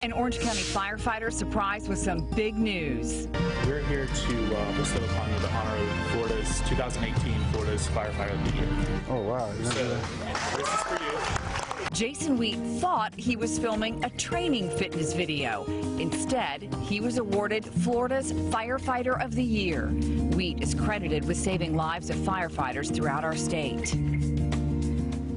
An Orange County firefighter surprised with some big news. We're here to bestow upon you the honor of Florida's 2018 Florida's Firefighter of the Year. Oh, wow. So, this is for you. Jason Wheat thought he was filming a training fitness video. Instead, he was awarded Florida's Firefighter of the Year. Wheat is credited with saving lives of firefighters throughout our state.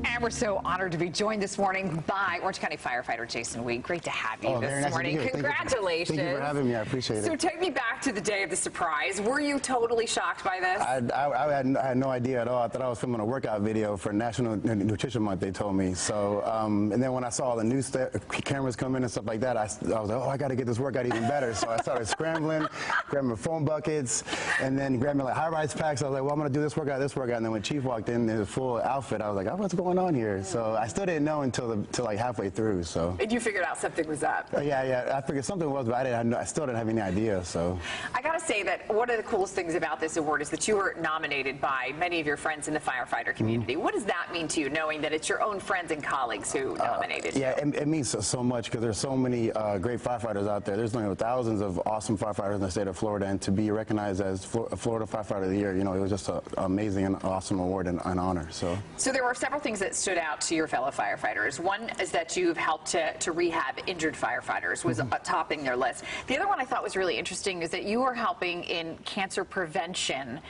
And we're so honored to be joined this morning by Orange County firefighter Jason Wheat. Great to have you this morning. Congratulations. Thank you for having me. I appreciate it. So take me back to the day of the surprise. Were you totally shocked by this? I had no idea at all. I thought I was filming a workout video for National Nutrition Month, they told me. So, and then when I saw all the news cameras come in and stuff like that, I was like, oh, I got to get this workout even better. So I started scrambling, grabbing foam buckets, and then grabbing like high-rise packs. I was like, well, I'm going to do this workout. And then when Chief walked in his full outfit, I was like, oh, what's going on here? So I still didn't know until like halfway through. So. And you figured out something was up. Yeah. I figured something was, but I still didn't have any idea. So. I got to say that one of the coolest things about this award is that you were nominated by many of your friends in the firefighter community. What does that mean to you, knowing that it's your own friends and colleagues who nominated you? Yeah, it means so much because there's so many great firefighters out there. There's thousands of awesome firefighters in the state of Florida, and to be recognized as Florida Firefighter of the Year, it was just an amazing and awesome award and an honor. So there were several things that stood out to your fellow firefighters. One is that you've helped to rehab injured firefighters, was topping their list. The other one I thought was really interesting is that you are helping in cancer prevention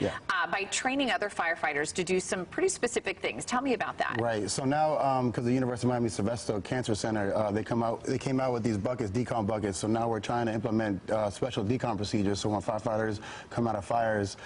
by training other firefighters to do some pretty specific things. Tell me about that. Right. So now, because the University of Miami Sylvester Cancer Center, they came out with these buckets, decon buckets. So now we're trying to implement special decon procedures. So when firefighters come out of fires,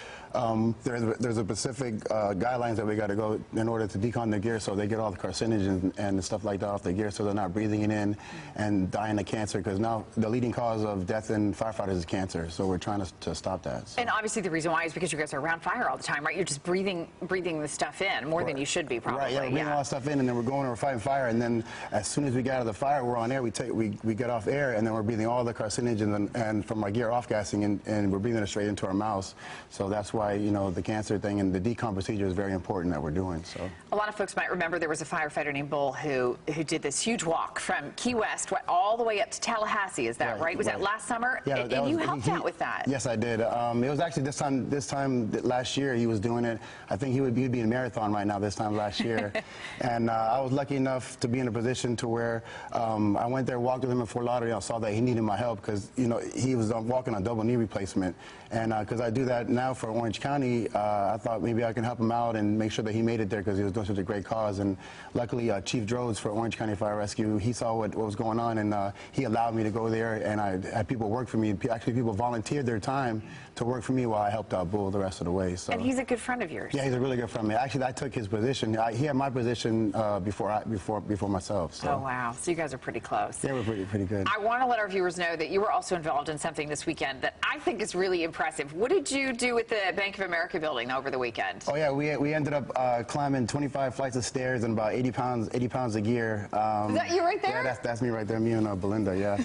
there's a specific guidelines that we got to go in order to decon their gear, so they get all the carcinogens and stuff like that off their gear, so they're not breathing it in and dying of cancer. Because now the leading cause of death in firefighters is cancer. So we're trying to stop that. So. And obviously the reason why is because you guys are around fire all the time, right? You're just breathing the stuff in more than you should be, probably. Right. Yeah, we're breathing all that stuff in, and then we're going and we're fighting fire, and then as soon as we get out of the fire, we're on air. We get off air, and then we're breathing all the carcinogens and from our gear off gassing, and we're breathing it straight into our mouths. So that's why the cancer thing and the decon procedure is very important that we're doing. So a lot of folks might remember there was a firefighter named Bull who did this huge walk from Key West all the way up to Tallahassee. Is that right? Was that last summer? Yeah, and you helped out with that. Yes, I did. It was actually this time last year he was doing it. I think he'd be in marathon right now this time last year. And I was lucky enough to be in a position to where I went there, walked with him in Fort Lauderdale, saw that he needed my help because he was walking on double knee replacement. And because I do that now for Orange County, I thought maybe I can help him out and make sure that he made it there because he was doing such a great cause. And luckily, Chief Drodes for Orange County Fire Rescue, he saw what was going on, and he allowed me to go there, and I had people work for me. Actually, people volunteered their time to work for me while I helped out Bull the rest of the way. So. And he's a good friend of yours. Yeah, he's a really good friend of me. Actually, I took his position. He had my position before myself. So. Oh, wow. So you guys are pretty close. Yeah, we're pretty good. I want to let our viewers know that you were also involved in something this weekend that I think is really impressive. What did you do with the Bank of America building over the weekend? Oh, yeah, we ended up climbing 25 flights of stairs and about 80 pounds of gear. Is that you right there? Yeah, that's me right there, me and Belinda, yeah.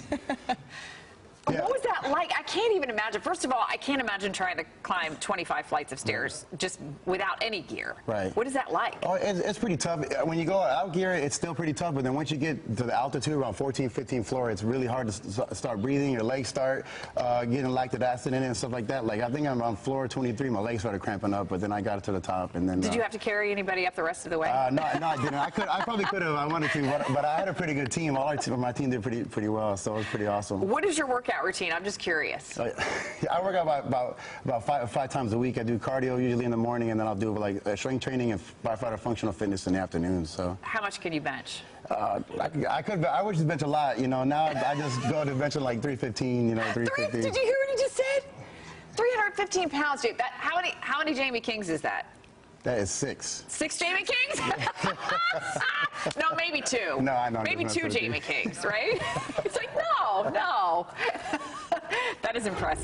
Yeah. What was that like? I can't even imagine. First of all, I can't imagine trying to climb 25 flights of stairs just without any gear. Right. What is that like? Oh, it's pretty tough. When you go out gear, it's still pretty tough, but then once you get to the altitude, around 14, 15 floor, it's really hard to start breathing. Your legs start getting lactic acid in it and stuff like that. Like, I think I'm on floor 23, my legs started cramping up, but then I got it to the top. And then. Did you have to carry anybody up the rest of the way? No, I didn't. I probably could have if I wanted to, but I had a pretty good team. My team did pretty well, so it was pretty awesome. What is your workout routine? I'm just curious. I work out about five times a week. I do cardio usually in the morning, and then I'll do like strength training and firefighter functional fitness in the afternoon. So. How much can you bench? I would just bench a lot. Now I just go to benching like 315. 350. Did you hear what he just said? 315 pounds, dude. How many Jamie Kings is that? That is 6. 6 Jamie Kings? No, maybe 2. No, I know. Maybe 2 Jamie Kings, right? It's like, no. That is impressive.